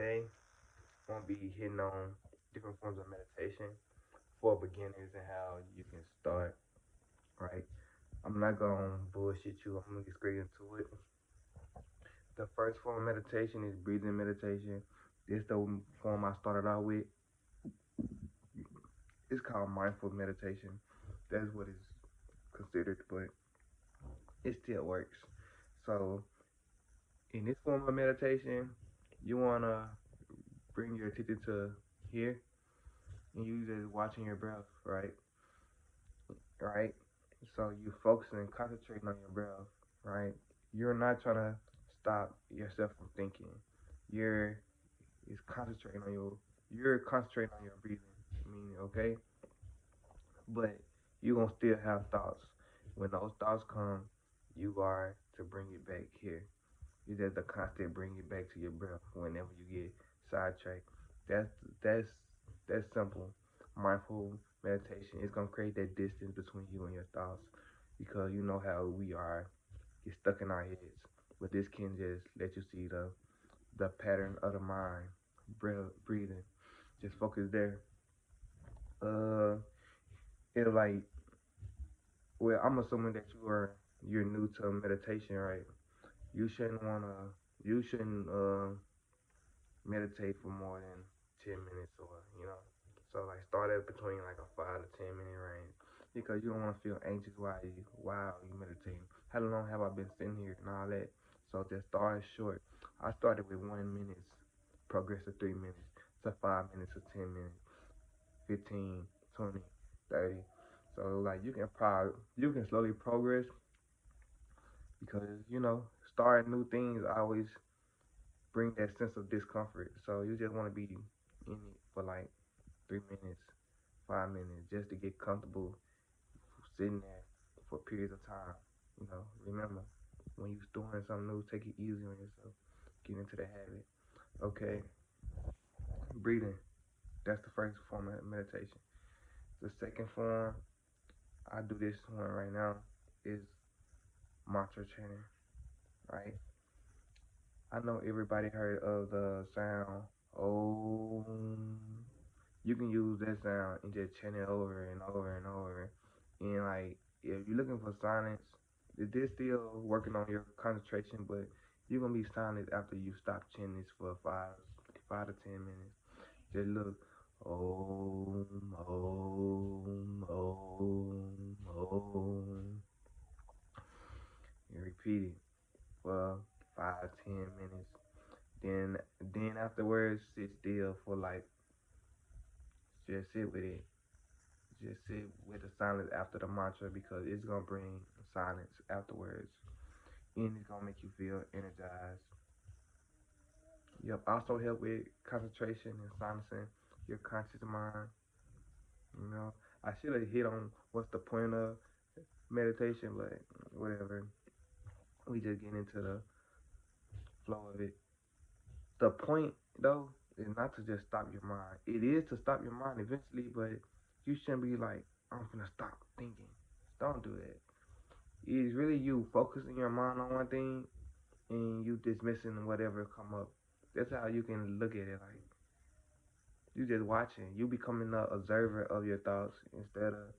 today I'm gonna be hitting on different forms of meditation for beginners and how you can start. Right. I'm not gonna bullshit you. I'm gonna get straight into it. The first form of meditation is breathing meditation. This the form I started out with. It's called mindful meditation. That's what it's considered, but it still works. So in this form of meditation, you wanna bring your attention to here and you just watching your breath, right? Right? So you focusing and concentrating on your breath, right? You're not trying to stop yourself from thinking. You're is concentrating on you're concentrating on your breathing. Meaning, okay? But you're gonna still have thoughts. When those thoughts come, you are to bring it back here. You just the constant bring it back to your breath whenever you get sidetracked. That's that's that's simple. Mindful meditation is gonna create that distance between you and your thoughts because you know how we are get stuck in our heads. But this can just let you see the pattern of the mind, breathing. Just focus there. Uh, it'll like well, I'm assuming that you're new to meditation, right? You shouldn't wanna you shouldn't meditate for more than 10 minutes or so like start at between like a 5 to 10 minute range because you don't want to feel anxious while you meditating. How long have I been sitting here and all that? So just start short. I started with 1 minute, progress to 3 minutes, to 5 minutes, to 10 minutes, 15, 20, 30. So like you can slowly progress because starting new things always bring that sense of discomfort. So you just want to be in it for like 3 minutes, 5 minutes, just to get comfortable sitting there for periods of time. Remember when you're doing something new, take it easy on yourself. Get into the habit. Okay, breathing. That's the first form of meditation. The second form, I do this one right now, is mantra chanting. Right. I know everybody heard of the sound Om. You can use that sound and just chant it over and over and over. And like, if you're looking for silence, this still working on your concentration, but you're gonna be silent after you stop chanting this for 5 to 10 minutes. Just look, Om, Om, Om, Om, and repeat it for 5, 10 minutes. Then, then afterwards, sit still for like, just sit with it. Just sit with the silence after the mantra because it's gonna bring silence afterwards, and it's gonna make you feel energized. Yep. Also help with concentration and silencing your conscious mind. You know, I should have hit on what's the point of meditation, but whatever. We just get into the flow of it. The point though is not to just stop your mind. It is to stop your mind eventually, but you shouldn't be like, I'm gonna stop thinking. Don't do that. It's really you focusing your mind on one thing and you dismissing whatever come up. That's how you can look at it. Like you just watching. You becoming the observer of your thoughts instead of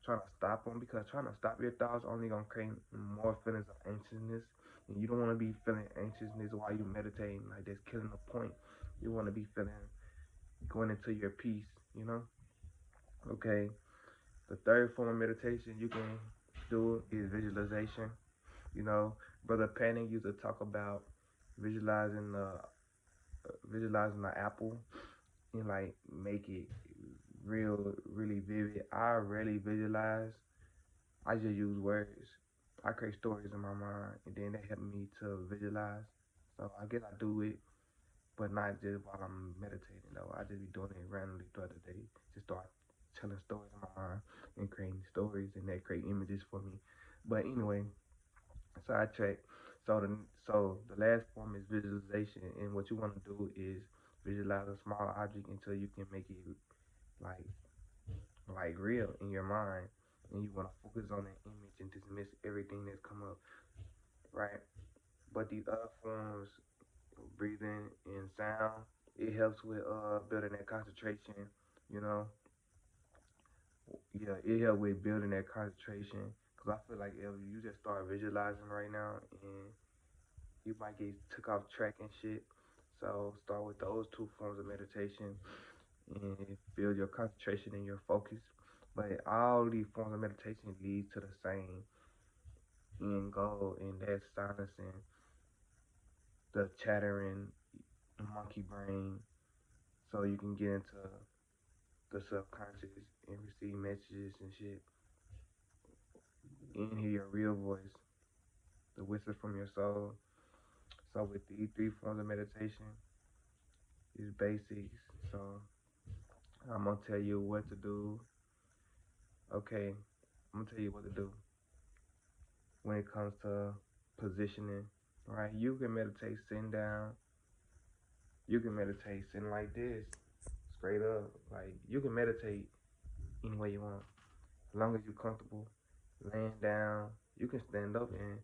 trying to stop them. Because trying to stop your thoughts only gonna create more feelings of anxiousness, and you don't want to be feeling anxiousness while you meditating. Like that's killing the point. You want to be feeling going into your peace. You know. Okay. The third form of meditation you can do is visualization. Brother Panic used to talk about visualizing the visualizing the apple and like make it really vivid. I rarely visualize. I just use words. I create stories in my mind, and then they help me to visualize. So I guess I do it, but not just while I'm meditating. Though I just be doing it randomly throughout the day. Just start telling stories in my mind and creating stories, and they create images for me. But anyway, sidetrack. So the last form is visualization, and what you want to do is visualize a small object until you can make it like real in your mind, and you want to focus on that image and dismiss everything that's come up, right? But these other forms, breathing and sound. It helps with building that concentration. You know, yeah, it helps with building that concentration. Cause I feel like if you just start visualizing right now, and you might get took off track and shit. So start with those two forms of meditation and build your concentration and your focus. But all these forms of meditation lead to the same end goal, and that's silencing the chattering monkey brain, so you can get into the subconscious and receive messages and shit, and hear your real voice, the whisper from your soul. So with these three forms of meditation, it's basics. So I'm gonna tell you what to do. Okay, I'm gonna tell you what to do when it comes to positioning. Right, you can meditate sitting down. You can meditate sitting like this, straight up. Like you can meditate any way you want, as long as you're comfortable. Laying down, you can stand up and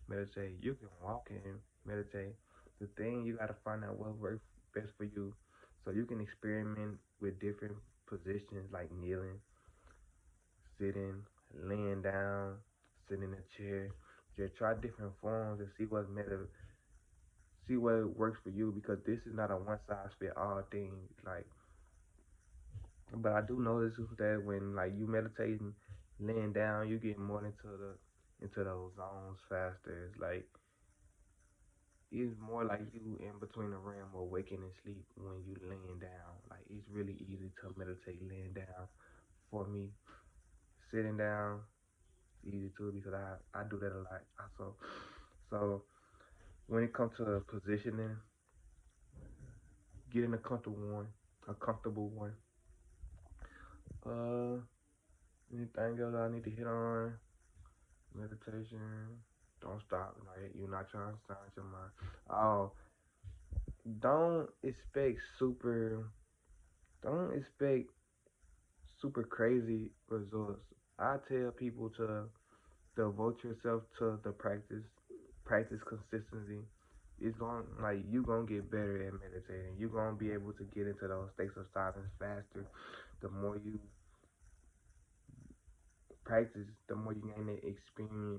meditate. You can walk and meditate. The thing you gotta find out what works best for you, so you can experiment with different positions like kneeling, sitting, laying down, sitting in a chair. Just try different forms and see what works for you, because this is not a one size fit all thing. Like, but I do notice that when like you meditating, laying down, you get more into those zones faster. It's like it's more like you in between the realm of waking and sleep when you laying down. Like it's really easy to meditate laying down. For me, sitting down easy too, because I do that a lot also. So when it comes to positioning, get in a comfortable one. Uh, anything else I need to hit on? Meditation. Don't stop. Like you're not trying to silence your mind. Oh, don't expect super. Don't expect super crazy results. I tell people to devote yourself to the practice. Practice consistency. It's going like you gonna get better at meditating. You're gonna be able to get into those states of silence faster. The more you practice, the more you gain that experience